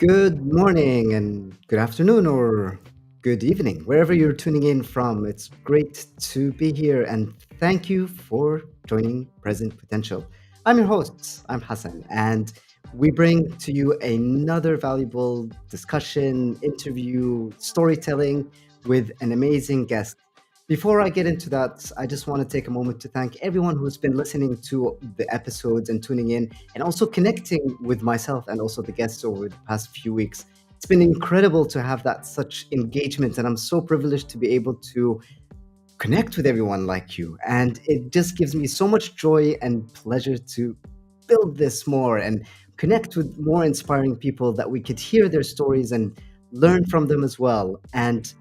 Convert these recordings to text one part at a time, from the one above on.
Good morning and good afternoon or good evening, wherever you're tuning in from. It's great to be here and thank you for joining Present Potential. I'm your host, I'm Hassan, and we bring to you another valuable discussion, interview, storytelling with an amazing guest. Before I get into that, I just want to take a moment to thank everyone who's been listening to the episodes and tuning in and also connecting with myself and also the guests over the past few weeks. It's been incredible to have that such engagement, and I'm so privileged to be able to connect with everyone like you. And it just gives me so much joy and pleasure to build this more and connect with more inspiring people that we could hear their stories and learn from them as well. And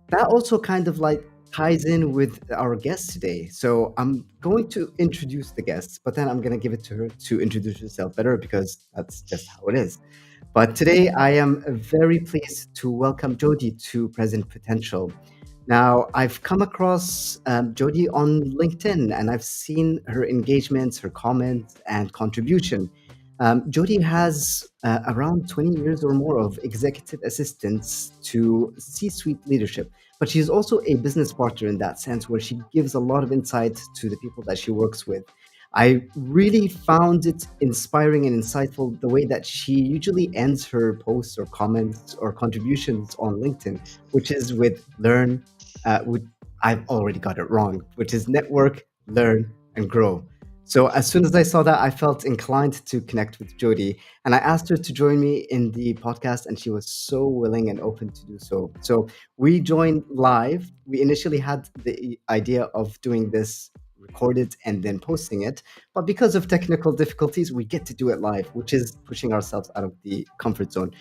that also kind of like ties in with our guest today. So I'm going to introduce the guests, but then I'm going to give it to her to introduce herself better because that's just how it is. But today I am very pleased to welcome Jodie to Present Potential. Now, I've come across Jodie on LinkedIn and I've seen her engagements, her comments, and contribution. Jodie has around 20 years or more of executive assistance to C suite leadership, but she's also a business partner in that sense, where she gives a lot of insight to the people that she works with. I really found it inspiring and insightful the way that she usually ends her posts or comments or contributions on LinkedIn, which is with learn, with, I've already got it wrong, which is network, learn, and grow. So as soon as I saw that, I felt inclined to connect with Jodie, and I asked her to join me in the podcast, and she was so willing and open to do so. So we joined live. We initially had the idea of doing this recorded and then posting it, but because of technical difficulties, we get to do it live, which is pushing ourselves out of the comfort zone.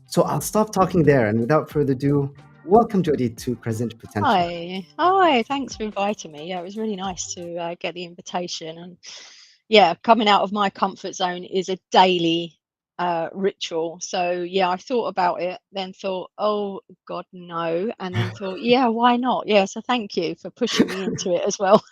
So I'll stop talking there, and without further ado, welcome Jodie to Present Potential. Hi. Thanks for inviting me. Yeah, it was really nice to get the invitation. And yeah, coming out of my comfort zone is a daily ritual. So yeah, I thought about it, then thought, oh God, no, and then thought, yeah, why not? Yeah, so thank you for pushing me into it as well.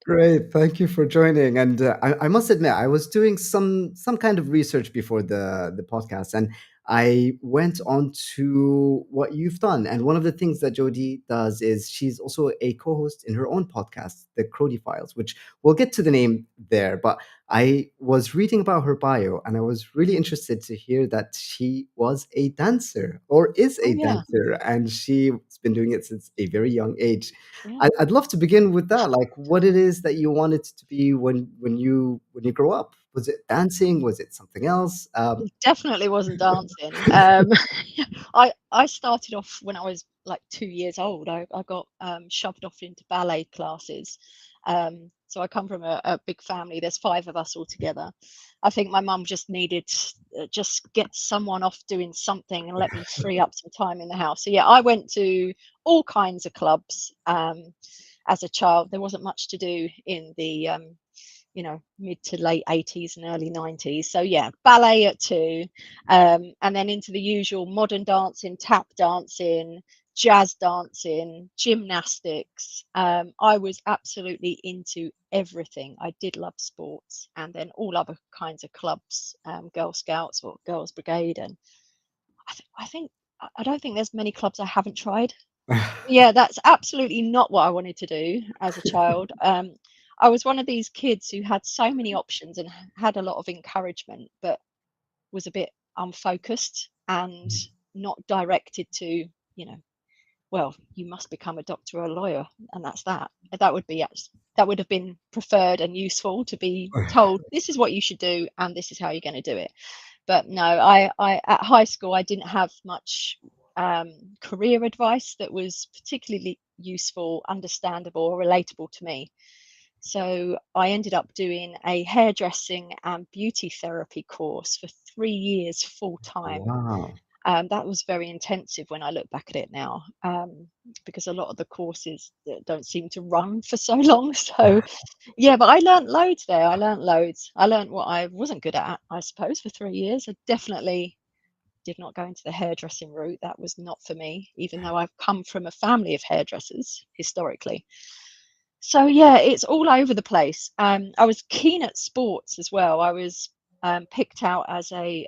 Great, thank you for joining. And I must admit, I was doing some kind of research before the podcast, and I went on to what you've done. And one of the things that Jodie does is she's also a co-host in her own podcast, the Crodie Files, which we'll get to the name there. But I was reading about her bio, and I was really interested to hear that she was a dancer or is Oh a yeah, dancer, and she's been doing it since a very young age. yeah. I'd love to begin with that, like what it is that you wanted to be when you grow up. Was it dancing? Was it something else? Definitely wasn't dancing. I started off when I was like 2 years old. I got shoved off into ballet classes. So I come from a big family. There's five of us all together. I think my mum just needed just get someone off doing something and let me free up some time in the house. So yeah, I went to all kinds of clubs as a child. There wasn't much to do in the mid to late 80s and early 90s. So yeah, ballet at two, and then into the usual modern dancing, tap dancing, jazz dancing, gymnastics. I was absolutely into everything. I did love sports, and then all other kinds of clubs, Girl Scouts or Girls Brigade, and I think I don't think there's many clubs I haven't tried. Yeah, that's absolutely not what I wanted to do as a child. I was one of these kids who had so many options and had a lot of encouragement, but was a bit unfocused and not directed to, well, you must become a doctor or a lawyer, and that's that. That would have been preferred and useful to be told this is what you should do and this is how you're going to do it. But no, I at high school I didn't have much career advice that was particularly useful, understandable, or relatable to me. So I ended up doing a hairdressing and beauty therapy course for 3 years full time. Wow. That was very intensive when I look back at it now, because a lot of the courses don't seem to run for so long. So yeah, but I learnt loads there. I learnt loads. I learnt what I wasn't good at, I suppose, for 3 years. I definitely did not go into the hairdressing route. That was not for me, even though I've come from a family of hairdressers historically. So yeah, it's all over the place. I was keen at sports as well. I was picked out as a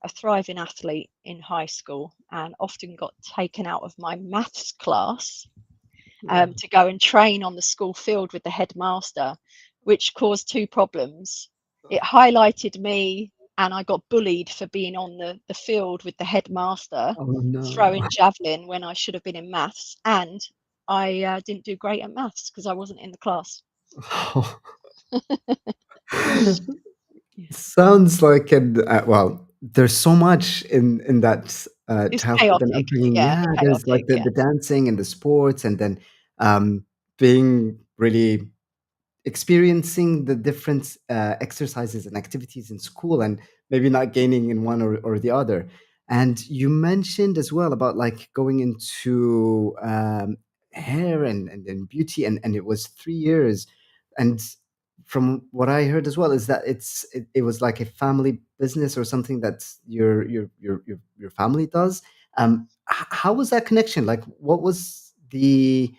a thriving athlete in high school and often got taken out of my maths class Yeah. to go and train on the school field with the headmaster, which caused two problems. It highlighted me, and I got bullied for being on the field with the headmaster Oh no. throwing javelin when I should have been in maths, and I didn't do great at maths because I wasn't in the class. Yeah. Sounds like an well, there's so much in that It's childhood and chaotic. upbringing. Yeah, Yeah, there's like chaotic. the Yeah. dancing and the sports, and then being really experiencing the different exercises and activities in school, and maybe not gaining in one or the other. And you mentioned as well about like going into hair and beauty, and it was 3 years. And from what I heard as well is that it was like a family business or something that your family does. How was that connection? Like, what was the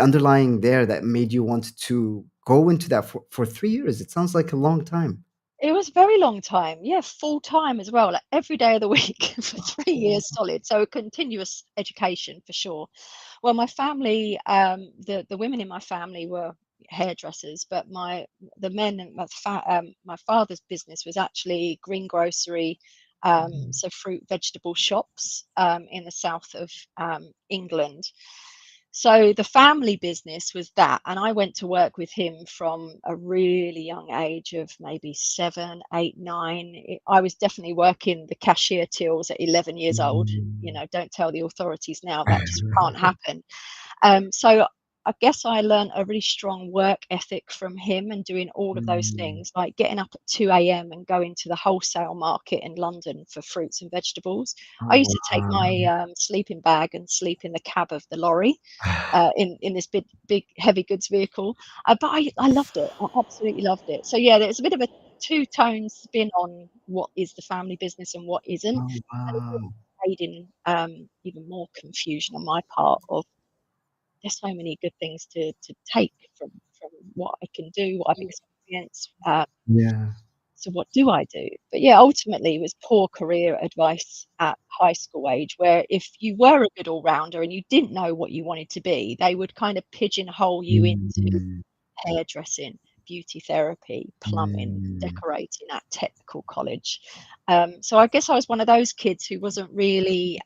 underlying there that made you want to go into that for 3 years? It sounds like a long time. It was a very long time. Yeah, full time as well, like every day of the week for 3 Oh, years solid. So a continuous education for sure. Well, my family, the women in my family were hairdressers, but the men and my father's business was actually greengrocery, so fruit vegetable shops in the south of England. So the family business was that, and I went to work with him from a really young age of maybe 7, 8, 9. I was definitely working the cashier tills at 11 years old. You mm. know, don't tell the authorities now, that just can't happen. So I guess I learned a really strong work ethic from him and doing all of those Mm. things, like getting up at 2 a.m. and going to the wholesale market in London for fruits and vegetables. I used Oh, to take my sleeping bag and sleep in the cab of the lorry wow. in this big heavy goods vehicle. But I loved it. I absolutely loved it. So yeah, there's a bit of a two-tone spin on what is the family business and what isn't. Oh, And it wow. made in even more confusion on my part of there's so many good things to take from what I can do, what I've experienced. Yeah. So what do I do? But yeah, ultimately it was poor career advice at high school age, where if you were a good all rounder and you didn't know what you wanted to be, they would kind of pigeonhole you into Mm. hairdressing, beauty therapy, plumbing, Mm. decorating at technical college. So I guess I was one of those kids who wasn't really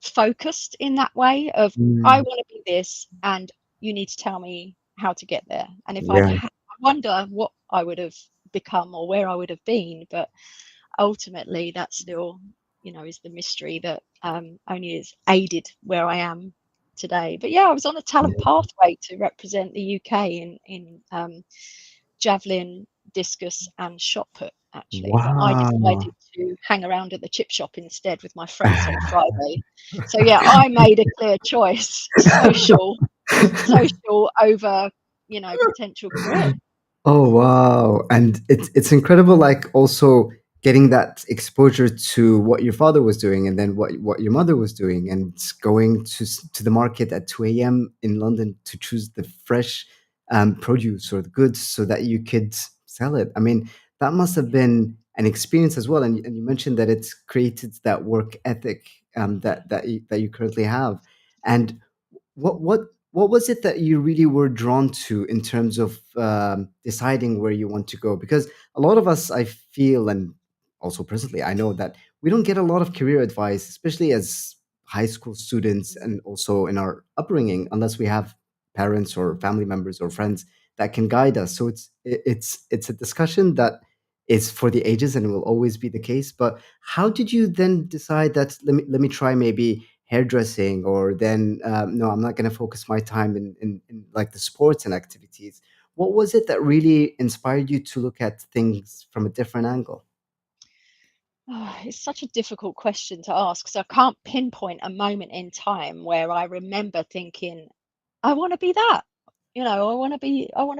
focused in that way of I Mm. want to be this and you need to tell me how to get there. And if Yeah. I wonder what I would have become or where I would have been, but ultimately that still, is the mystery that only has aided where I am today. But yeah, I was on a talent Yeah. pathway to represent the UK in javelin, discus, and shot put, actually. But I Wow. decided to hang around at the chip shop instead with my friends on a Friday. So yeah, I made a clear choice: social over, potential career. Oh wow. And it's incredible like also getting that exposure to what your father was doing and then what your mother was doing and going to the market at 2 a.m. in London to choose the fresh produce or the goods so that you could sell it. I mean, that must have been an experience as well. And you mentioned that it's created that work ethic that you currently have. And what was it that you really were drawn to in terms of deciding where you want to go? Because a lot of us, I feel, and also personally, I know that we don't get a lot of career advice, especially as high school students, and also in our upbringing, unless we have parents or family members or friends that can guide us. So it's a discussion that is for the ages and will always be the case. But how did you then decide that let me try maybe hairdressing, or then no, I'm not going to focus my time in like the sports and activities? What was it that really inspired you to look at things from a different angle? Oh, it's such a difficult question to ask because I can't pinpoint a moment in time where I remember thinking, I want to be that. I want to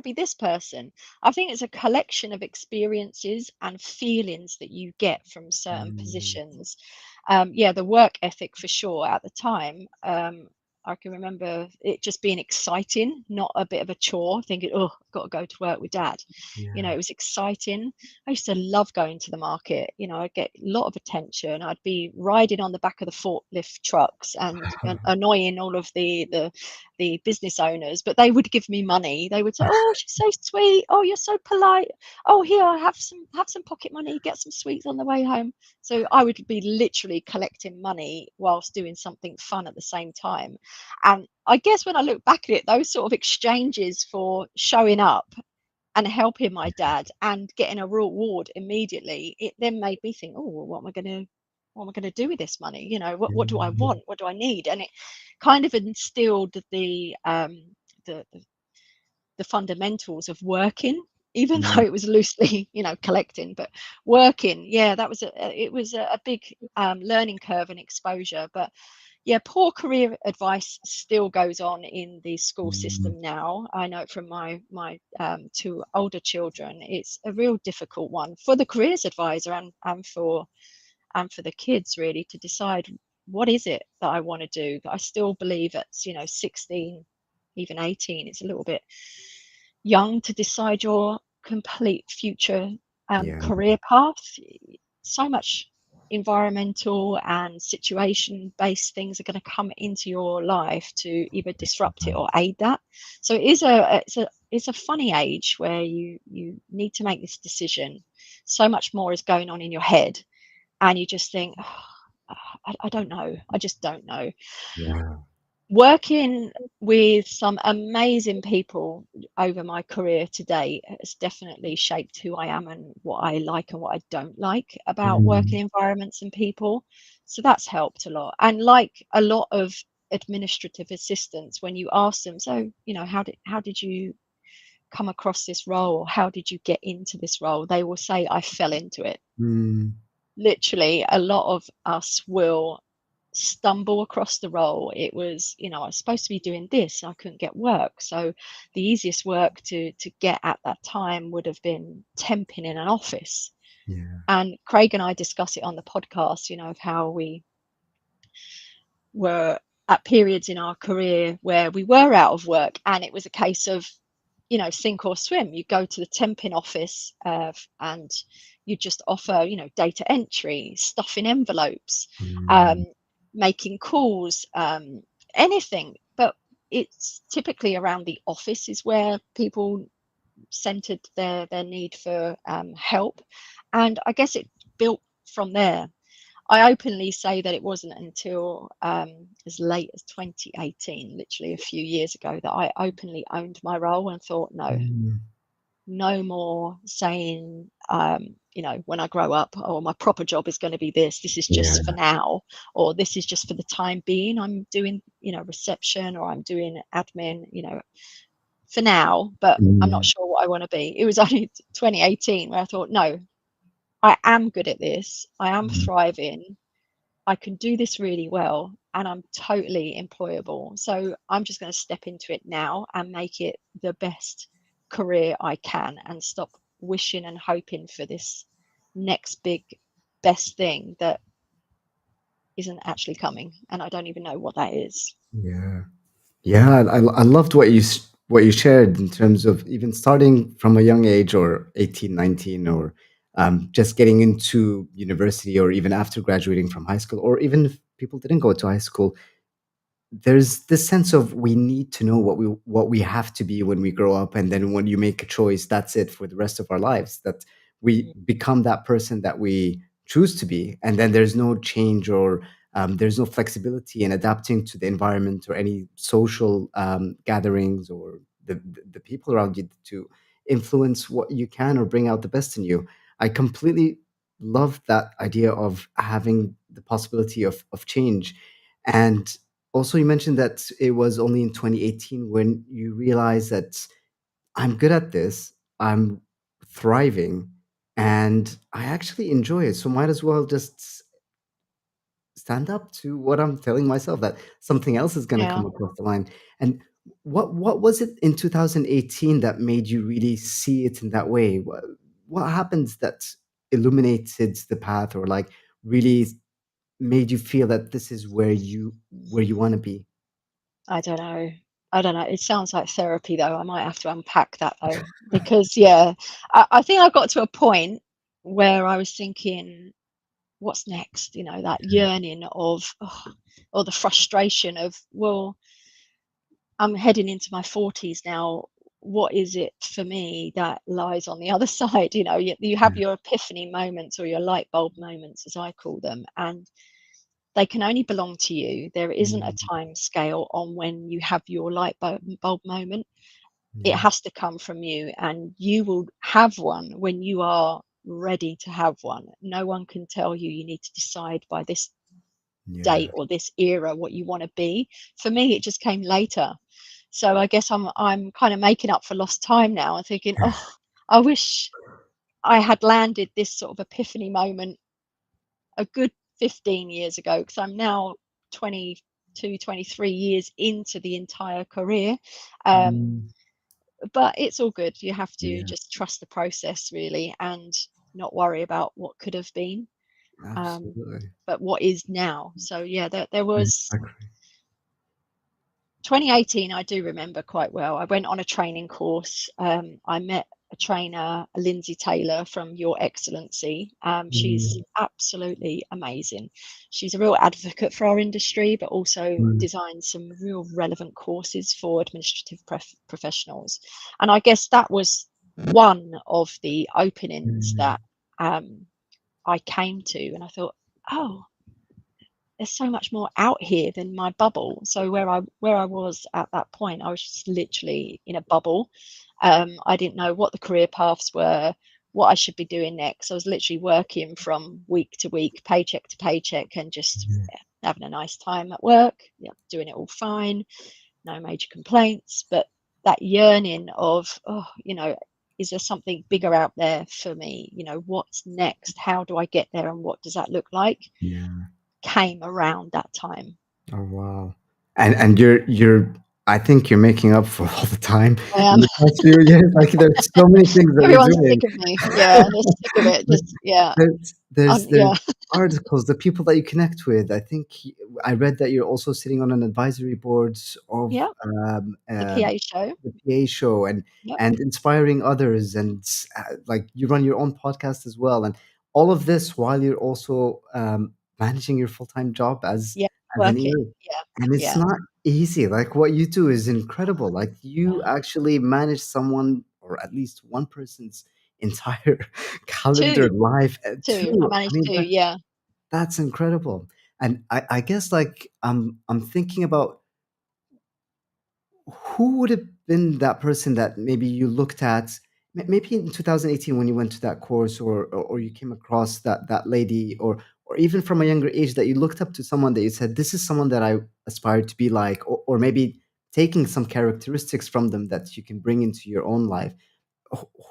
be this person. I think it's a collection of experiences and feelings that you get from certain Mm. positions. Yeah, the work ethic for sure at the time. I can remember it just being exciting, not a bit of a chore, thinking, oh, I've got to go to work with dad. Yeah. It was exciting. I used to love going to the market. I'd get a lot of attention. I'd be riding on the back of the forklift trucks and annoying all of the business owners, but they would give me money. They would say, oh, she's so sweet. Oh, you're so polite. Oh, here, have some pocket money, get some sweets on the way home. So I would be literally collecting money whilst doing something fun at the same time. And I guess when I look back at it, those sort of exchanges for showing up and helping my dad and getting a reward immediately, it then made me think, oh, well, what am I going to do with this money? What do I Mhm. want? What do I need? And it kind of instilled the fundamentals of working, even though Mm, it was loosely collecting, but working. Yeah, it was a big learning curve and exposure. But yeah, poor career advice still goes on in the school mm, system now. I know it from my two older children. It's a real difficult one for the careers advisor and for the kids, really, to decide what is it that I want to do. I still believe at 16, even 18, it's a little bit young to decide your complete future yeah. career path. So much environmental and situation based things are going to come into your life to either disrupt it or aid that. So it's a funny age where you need to make this decision. So much more is going on in your head, and you just think, oh, I don't know. I just don't know. Yeah. Working with some amazing people over my career today has definitely shaped who I am and what I like and what I don't like about Mm, working environments and people. So that's helped a lot. And like a lot of administrative assistants, when you ask them, so how did you come across this role, or how did you get into this role, they will say, I fell into it. mm, Literally, a lot of us will stumble across the role. It was, I was supposed to be doing this, I couldn't get work. So the easiest work to get at that time would have been temping in an office. yeah. And Craig and I discuss it on the podcast, of how we were at periods in our career where we were out of work, and it was a case of, sink or swim. You go to the temping office, and you just offer, data entry, stuffing envelopes, Mm, um, making calls, anything. But it's typically around the office is where people centered their need for help. And I guess it built from there. I openly say that it wasn't until as late as 2018, literally a few years ago, that I openly owned my role and thought, no, mm, no more saying, when I grow up, oh, my proper job is going to be this. This is yeah. just for now, or this is just for the time being. I'm doing, reception, or I'm doing admin, for now, but I'm not Mm, sure what I want to be. It was only 2018 where I thought, no, I am good at this. I am mm, thriving. I can do this really well, and I'm totally employable. So I'm just going to step into it now and make it the best career I can, and stop wishing and hoping for this next big best thing that isn't actually coming. And I don't even know what that is. yeah. Yeah, I loved what you shared in terms of even starting from a young age, or 18, 19, or just getting into university, or even after graduating from high school, or even if people didn't go to high school, there's this sense of we need to know what we have to be when we grow up, and then when you make a choice, that's it for the rest of our lives, that we Mm. become that person that we choose to be, and then there's no change, or there's no flexibility in adapting to the environment or any social gatherings, or the people around you to influence what you can or bring out the best in you. I completely love that idea of having the possibility of change. And also, you mentioned that it was only in 2018 when you realized that I'm good at this, I'm thriving, and I actually enjoy it. So might as well just stand up to what I'm telling myself, that something else is going to Yeah. come across the line. And what was it in 2018 that made you really see it in that way? What happens that illuminated the path, or like really made you feel that this is where you want to be? I don't know. I don't know. It sounds like therapy though. I might have to unpack that though, because yeah, I think I got to a point where I was thinking, what's next? You know, that yearning of, or the frustration of, well, I'm heading into my 40s now. What is it for me that lies on the other side? You know, you have Yeah. your epiphany moments or your light bulb moments, as I call them, and they can only belong to you. There isn't a Mm, time scale on when you have your light bulb moment. It yeah. has to come from you, and you will have one when you are ready to have one. No one can tell you you need to decide by this Yeah. date or this era what you want to be. For me, it just came later. So I guess I'm kind of making up for lost time now and thinking, oh, I wish I had landed this sort of epiphany moment a good 15 years ago, because I'm now 22, 23 years into the entire career. Um, Mm, but it's all good. You have to yeah. just trust the process really, and not worry about what could have been, um, Absolutely. but what is now. So yeah, there was Exactly. 2018, I do remember quite well. I went on a training course. I met a trainer, Lindsay Taylor from Your Excellency. She's Mm, absolutely amazing. She's a real advocate for our industry, but also mm, designs some real relevant courses for administrative professionals. And I guess that was one of the openings mm, that I came to, and I thought, oh, there's so much more out here than my bubble. So where I was at that point, I was just literally in a bubble. I didn't know what the career paths were, what I should be doing next. I was literally working from week to week, paycheck to paycheck, and just mm, having a nice time at work. Yeah, doing it all fine, no major complaints. But that yearning of, oh, is there something bigger out there for me? What's next? How do I get there, and what does that look like? yeah. Came around that time. Oh wow. And you're I think you're making up for all the time I in am. the past few years. Like there's so many things that you're Everyone's doing. sick of me. Yeah, they're sick of it. But Just yeah, there's yeah, articles, the people that you connect with. I think I read that you're also sitting on an advisory boards of yeah. um, The uh, PA show. the PA show Yep. and inspiring others, and like you run your own podcast as well, and all of this while you're also managing your full-time job Yeah. as an Working. EA. Yeah. And it's Yeah. not easy. Like what you do is incredible. Like you Yeah. actually manage someone or at least one person's entire calendar Two. life. Two. I Two. I managed mean, two. Yeah. that's incredible. And I guess like I'm thinking about who would have been that person that maybe you looked at maybe in 2018 when you went to that course or you came across that lady or even from a younger age that you looked up to someone that you said this is someone that I aspire to be like or maybe taking some characteristics from them that you can bring into your own life.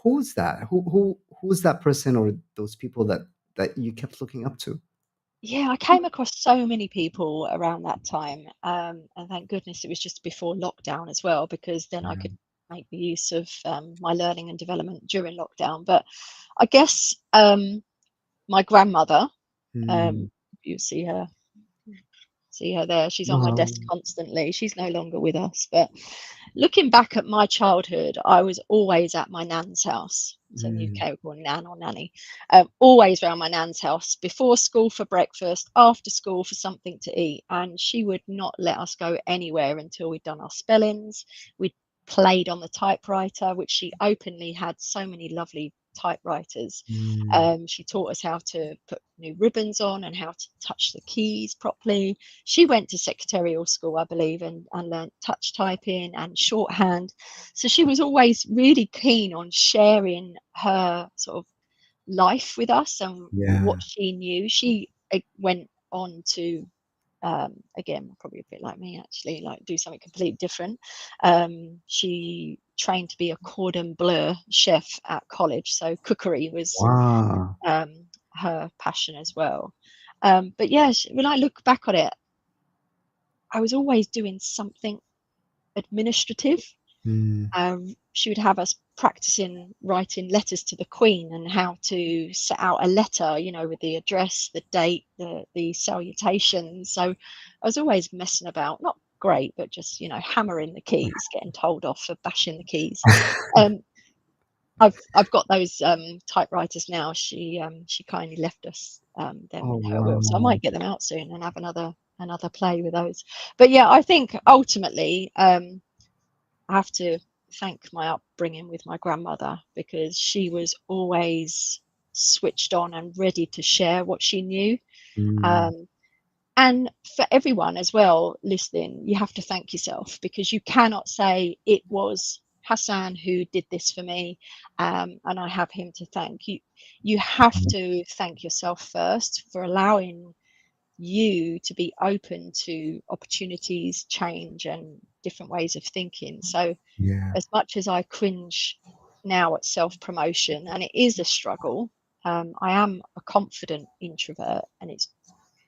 Who's that? Who's that person or those people that you kept looking up to? Yeah, I came across so many people around that time, and thank goodness it was just before lockdown as well, because then I Yeah. could make the use of my learning and development during lockdown. But I guess my grandmother, Hmm. um, you see her there. She's on my desk Wow. constantly. She's no longer with us. But looking back at my childhood, I was always at my nan's house. So in the Hmm. UK, we call nan or nanny. Always around my nan's house, before school for breakfast, after school for something to eat. And she would not let us go anywhere until we'd done our spellings. We'd played on the typewriter, which she openly had so many lovely typewriters. Hmm. She taught us how to put new ribbons on and how to touch the keys properly. She went to secretarial school, I believe, and learnt touch typing and shorthand. So she was always really keen on sharing her sort of life with us and what Yeah. she knew. She went on to again, probably a bit like me actually, like do something completely different. She trained to be a cordon bleu chef at college, so cookery was Wow. her passion as well. But yeah, when I look back on it, I was always doing something administrative. Hmm. She would have us practicing writing letters to the Queen and how to set out a letter, with the address, the date, the salutations. So I was always messing about, not great, but just, hammering the keys, getting told off for bashing the keys. Um, I've got those typewriters now. She kindly left us them Oh in her will, so I wow. might get them out soon and have another play with those. But yeah, I think ultimately I have to thank my upbringing with my grandmother, because she was always switched on and ready to share what she knew. Mm, Um, and for everyone as well listening, you have to thank yourself, because you cannot say it was Hassan who did this for me, and I have him to thank. You have to thank yourself first for allowing you to be open to opportunities, change, and different ways of thinking. So yeah. as much as I cringe now at self promotion, and it is a struggle, I am a confident introvert, and it's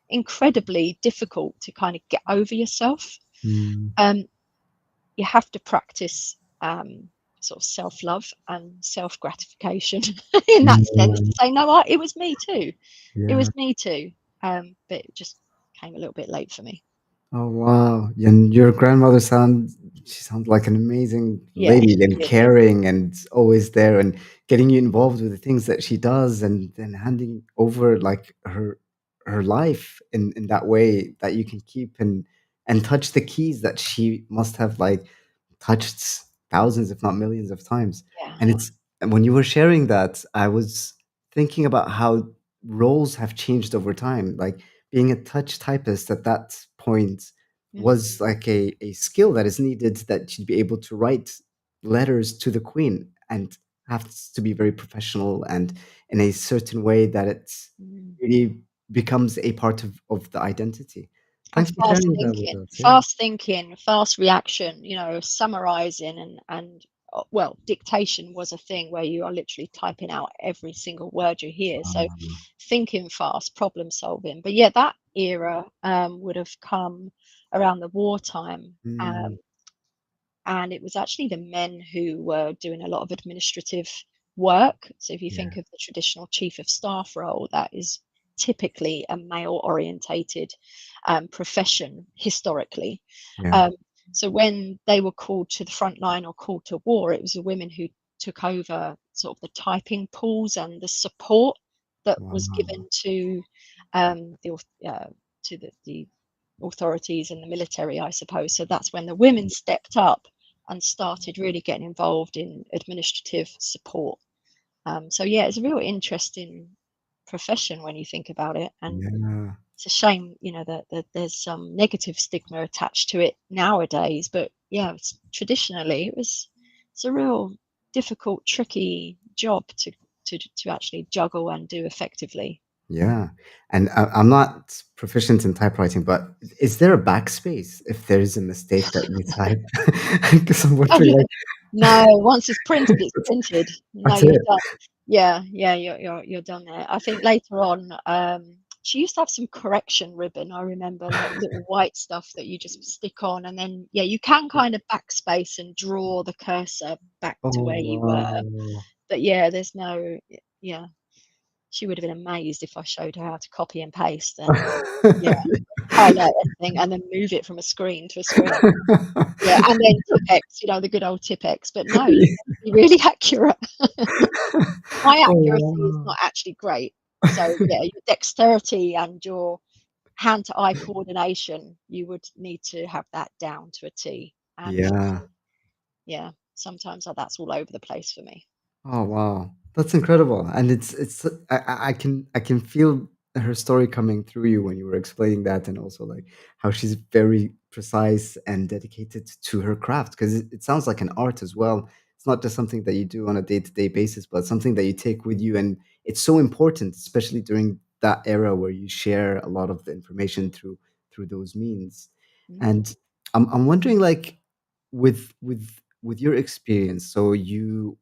incredibly difficult to kind of get over yourself. Mm, Um, you have to practice sort of self love and self gratification in that sense, mm, to say, no, it was me too. It yeah. was me too. But it just came a little bit late for me. Oh wow. And your grandmother she sounds like an amazing Yeah, lady she and did. caring and always there and getting you involved with the things that she does and then handing over like her life in that way that you can keep and touch the keys that she must have like touched thousands, if not millions of times. Yeah. And when you were sharing that, I was thinking about how roles have changed over time. Like being a touch typist at that point Mm, was like a skill that is needed that you'd be able to write letters to the queen and have to be very professional and in a certain way that it mm. really becomes a part of the identity. And Thanks for sharing that with us. Yeah. fast thinking, fast reaction, summarizing and well, dictation was a thing where you are literally typing out every single word you hear. So thinking fast, problem solving. But yeah, that era would have come around the wartime. Mm, And it was actually the men who were doing a lot of administrative work. So if you yeah. think of the traditional chief of staff role, that is typically a male orientated profession historically. Yeah. Um, so when they were called to the front line or called to war, it was the women who took over sort of the typing pools and the support that was Wow. given to the authorities and the military, I suppose. So that's when the women stepped up and started really getting involved in administrative support. So yeah, it's a real interesting profession when you think about it, and Yeah. it's a shame, that there's some negative stigma attached to it nowadays. But yeah, traditionally it's a real difficult, tricky job to actually juggle and do effectively. Yeah. And I'm not proficient in typewriting, but is there a backspace if there is a mistake that you type? Because I'm Oh wondering, yeah, like, no. Once it's printed, it's printed. No, that's you're it. done. Yeah, yeah, you're done there. I think later on, she used to have some correction ribbon. I remember, like little white stuff that you just stick on, and then yeah, you can kind of backspace and draw the cursor back to Oh, where you were. wow. But yeah, there's no. Yeah, she would have been amazed if I showed her how to copy and paste and yeah, highlight everything and then move it from a screen to a screen. Yeah, and then Tipex, the good old Tipex. But no, you have to be really accurate. My Oh, accuracy is wow. not actually great. So yeah, your dexterity and your hand to eye coordination, you would need to have that down to a T. And for Yeah. me, yeah, sometimes that's all over the place for me. Oh wow, that's incredible, and it's I can feel her story coming through you when you were explaining that, and also like how she's very precise and dedicated to her craft because it sounds like an art as well. It's not just something that you do on a day-to-day basis, but something that you take with you, and it's so important, especially during that era where you share a lot of the information through those means. Mm, And I'm wondering like with your experience, so you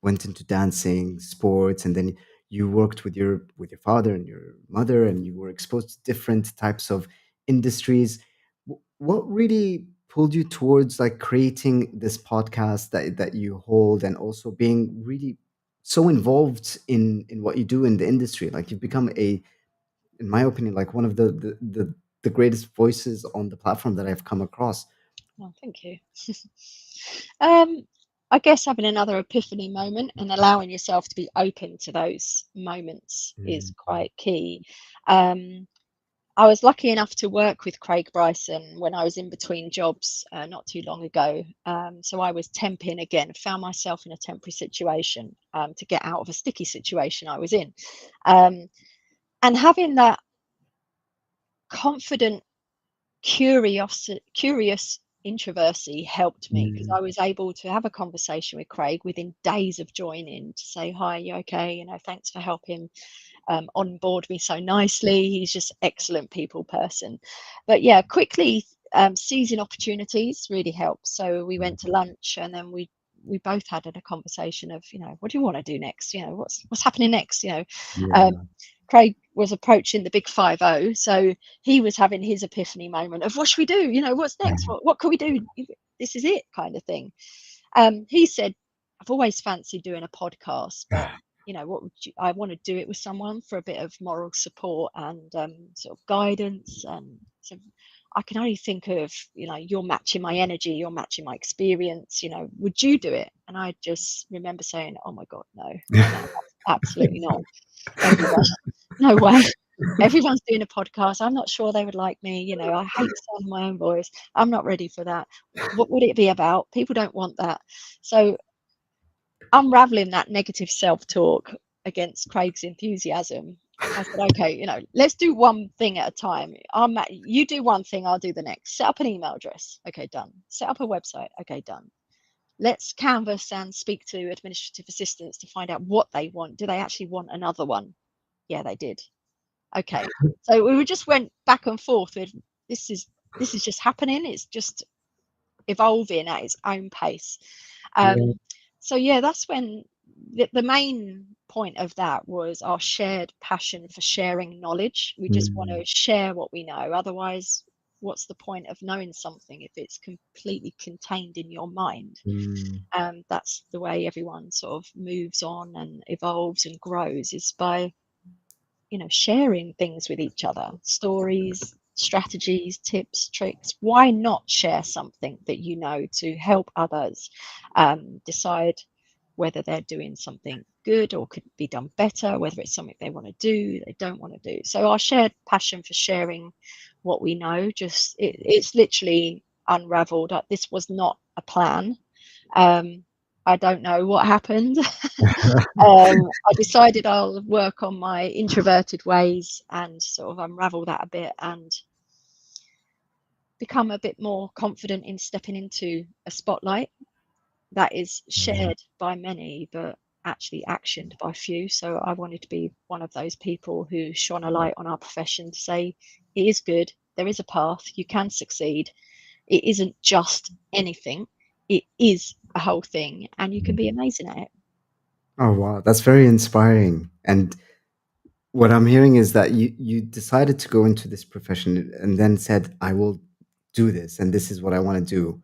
went into dancing, sports, and then you worked with your father and your mother, and you were exposed to different types of industries. What really pulled you towards like creating this podcast that you hold, and also being really so involved in what you do in the industry? Like you've become in my opinion, like one of the the greatest voices on the platform that I've come across. Oh, thank you. Um, I guess having another epiphany moment and allowing yourself to be open to those moments is Mm, quite key. Um, I was lucky enough to work with Craig Bryson when I was in between jobs not too long ago. So I was temping again, found myself in a temporary situation to get out of a sticky situation I was in. Um, and having that confident, curious introversy helped me because mm, I was able to have a conversation with Craig within days of joining to say, hi, you okay? You know, thanks for helping onboard me so nicely. He's just excellent people person. But yeah, quickly seizing opportunities really helps. So we went to lunch and then we both had a conversation of, you know, what do you want to do next? You know, what's happening next? You know, um, yeah. Craig was approaching the big 5-0, so he was having his epiphany moment of what should we do? You know, what's next? What can we do? This is it, kind of thing. He said, I've always fancied doing a podcast, but you know, what would you, I want to do it with someone for a bit of moral support and sort of guidance. And so I can only think of, you know, you're matching my energy, you're matching my experience, you know, would you do it? And I just remember saying, oh my God, no, no, absolutely not. Everyone, no way. Everyone's doing a podcast. I'm not sure they would like me. You know, I hate the sound of my own voice. I'm not ready for that. What would it be about? People don't want that. So unraveling that negative self-talk against Craig's enthusiasm, I said, okay, you know, let's do one thing at a time. You do one thing, I'll do the next. Set up an email address. Okay, done. Set up a website. Okay, done. Let's canvas and speak to administrative assistants to find out what they want. Do they actually want another one? Yeah, they did. Okay. So we just went back and forth with this is just happening. It's just evolving at its own pace. Yeah. Um, so yeah, that's when the main point of that was our shared passion for sharing knowledge. We just want Mm, to share what we know. Otherwise, what's the point of knowing something if it's completely contained in your mind? mm, That's the way everyone sort of moves on and evolves and grows, is by, you know, sharing things with each other, stories, strategies, tips, tricks. Why not share something that you know to help others decide whether they're doing something good or could be done better, whether it's something they want to do, they don't want to do. So our shared passion for sharing what we know, just it's literally unraveled. This was not a plan. um, I don't know what happened. I decided I'll work on my introverted ways and sort of unravel that a bit and become a bit more confident in stepping into a spotlight that is yeah. shared by many, but actually actioned by few. So I wanted to be one of those people who shone a light on our profession to say, it is good, there is a path, you can succeed. It isn't just anything, it is a whole thing, and you can be amazing at it. Oh wow, that's very inspiring. And what I'm hearing is that you decided to go into this profession and then said, I will do this, and this is what I want to do.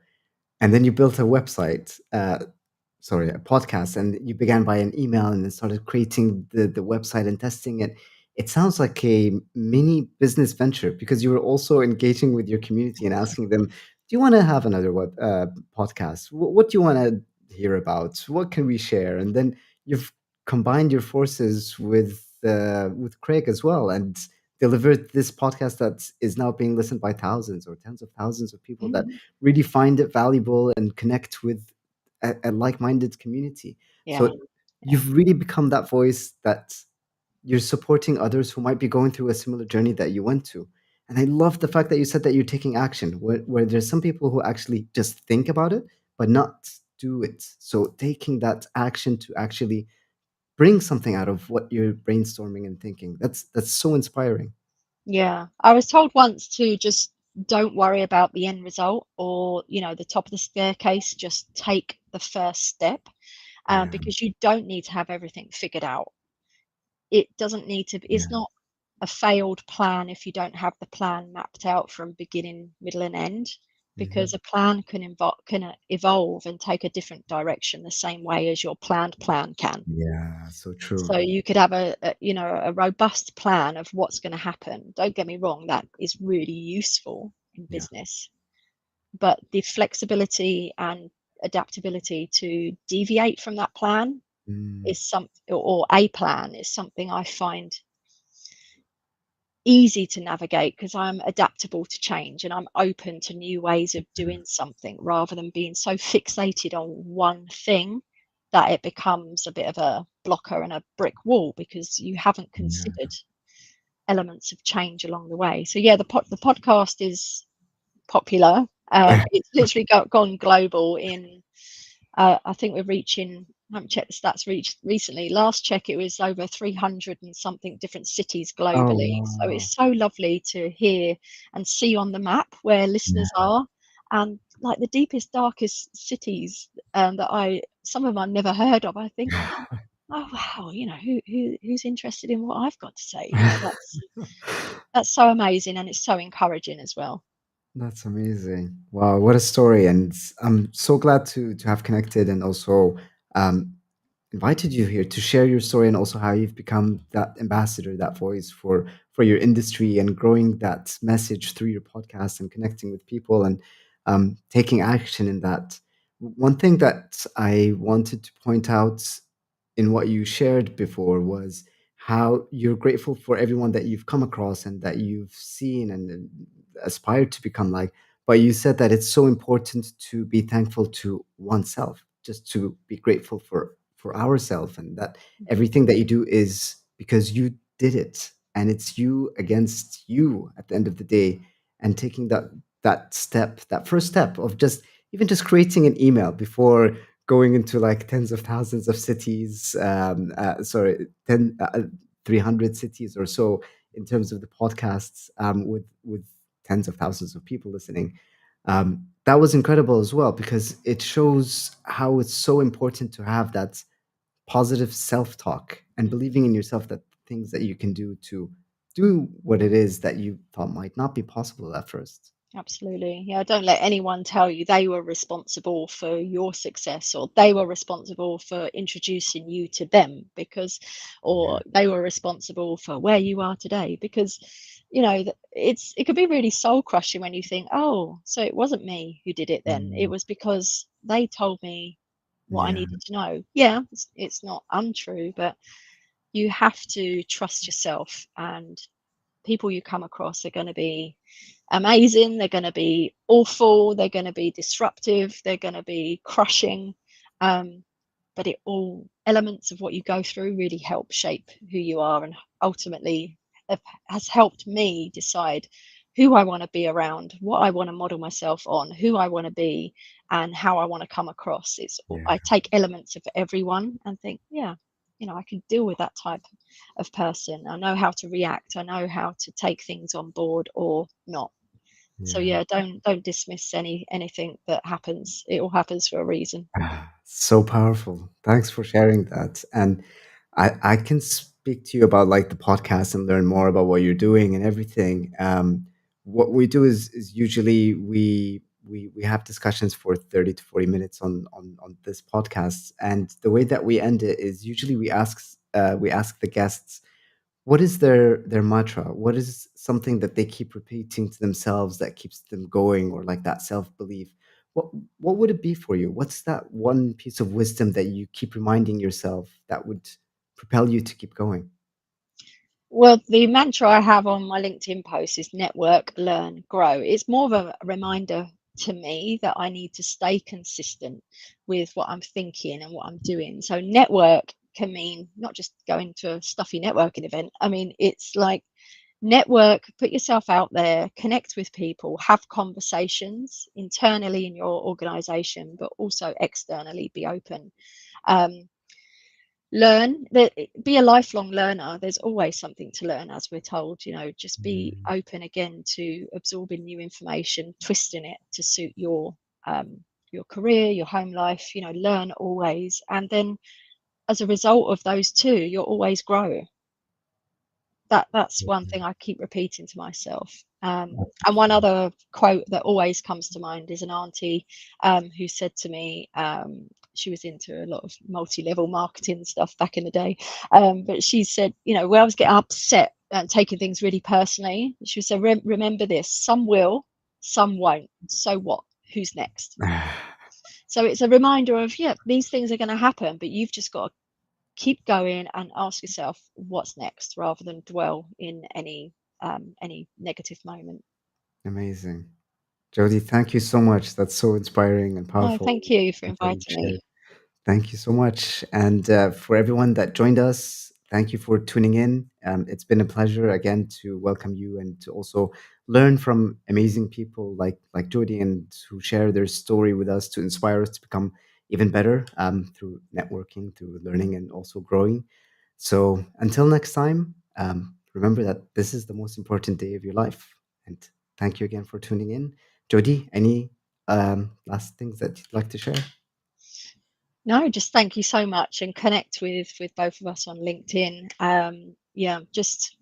And then you built a website, sorry, a podcast, and you began by an email and then started creating the website and testing it. It sounds like a mini business venture because you were also engaging with your community and asking them, do you want to have another podcast? What do you want to hear about? What can we share? And then you've combined your forces with Craig as well and delivered this podcast that is now being listened by thousands or tens of thousands of people that Mhm. really find it valuable and connect with a like-minded community. Yeah, So you've really become that voice that you're supporting others who might be going through a similar journey that you went to. And I love the fact that you said that you're taking action, where there's some people who actually just think about it, but not do it. So taking that action to actually bring something out of what you're brainstorming and thinking. That's so inspiring. yeah. I was told once to just don't worry about the end result or, you know, the top of the staircase, just take the first step, Yeah. because you don't need to have everything figured out. It doesn't need to, Yeah. it's not a failed plan if you don't have the plan mapped out from beginning, middle, and end. Hmm. because a plan can evolve and take a different direction the same way as your planned plan can. Yeah, so true. So you could have a robust plan of what's going to happen. Don't get me wrong, that is really useful in Yeah. business, but the flexibility and adaptability to deviate from that plan Mm, is or a plan is something I find easy to navigate because I'm adaptable to change and I'm open to new ways of doing something rather than being so fixated on one thing that it becomes a bit of a blocker and a brick wall because you haven't yeah. considered elements of change along the way. So yeah, the podcast is popular. It's literally gone global in I think we're reaching, I haven't checked the stats recently. Last check, it was over 300 and something different cities Oh, globally. So wow. it's so lovely to hear and see on the map where listeners Yeah. are. And like the deepest, darkest cities some of them I've never heard of. I think, oh wow, who's interested in what I've got to say? That's so amazing and it's so encouraging as well. That's amazing. Wow, what a story. And I'm so glad to have connected and also um, invited you here to share your story and also how you've become that ambassador, that voice for your industry and growing that message through your podcast and connecting with people and taking action in that. One thing that I wanted to point out in what you shared before was how you're grateful for everyone that you've come across and that you've seen and aspired to become like. But you said that it's so important to be thankful to oneself, just to be grateful for ourselves, and that Mhm. everything that you do is because you did it, and it's you against you at the end of the day. And taking that step, that first step of just even just creating an email before going into like tens of thousands of cities, sorry, 300 cities or so in terms of the podcasts, with tens of thousands of people listening. That was incredible as well because it shows how it's so important to have that positive self-talk and believing in yourself, that things that you can do to do what it is that you thought might not be possible at first. Absolutely. Yeah, don't let anyone tell you they were responsible for your success or they were responsible for introducing you to them Yeah. or they were responsible for where you are today because it could be really soul crushing when you think, "Oh, so it wasn't me who did it then. It Mm, was because they told me what I yeah. needed to know." Yeah, it's not untrue, but you have to trust yourself and people you come across are going to be amazing, they're going to be awful, they're going to be disruptive, they're going to be crushing. Um, but it all elements of what you go through really help shape who you are and ultimately has helped me decide who I want to be around, what I want to model myself on, who I want to be, and how I want to come across. Yeah. I take elements of everyone and think, yeah, I can deal with that type of person. I know how to react. I know how to take things on board or not. So Yeah. yeah, don't dismiss anything that happens. It all happens for a reason. So powerful. Thanks for sharing that. And I can speak to you about like the podcast and learn more about what you're doing and everything. What we do is usually we have discussions for 30 to 40 minutes on this podcast. And the way that we end it is usually we ask the guests what is their mantra? What is something that they keep repeating to themselves that keeps them going, or like that self-belief? What what would it be for you? What's that one piece of wisdom that you keep reminding yourself that would propel you to keep going? Well, the mantra I have on my LinkedIn post is network, learn, grow. It's more of a reminder to me that I need to stay consistent with what I'm thinking and what I'm doing. So network can mean not just going to a stuffy networking event. I mean, it's like network, put yourself out there, connect with people, have conversations internally in your organization, but also externally, be open. Um, learn that be a lifelong learner. There's always something to learn, as we're told. Just be Mm, open again to absorbing new information, twisting it to suit your career, your home life. Learn always, and then as a result of those two, you'll always grow. that's one thing I keep repeating to myself. And one other quote that always comes to mind is an auntie who said to me, she was into a lot of multi-level marketing stuff back in the day, but she said, you know, where I was getting upset and taking things really personally, she said, remember this, some will, some won't, so what, who's next? So it's a reminder of, yeah, these things are going to happen, but you've just got to keep going and ask yourself what's next, rather than dwell in any negative moment. Amazing. Jodie, thank you so much. That's so inspiring and No, powerful. thank you for Everything you inviting me. shared. Thank you so much. And for everyone that joined us, thank you for tuning in. It's been a pleasure again to welcome you and to also learn from amazing people like Jodie, and who share their story with us to inspire us to become even better through networking, through learning, and also growing. So until next time, remember that this is the most important day of your life. And thank you again for tuning in. Jodie, any last things that you'd like to share? No, just thank you so much, and connect with both of us on LinkedIn. Yeah, just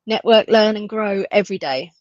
network, learn, and grow every day.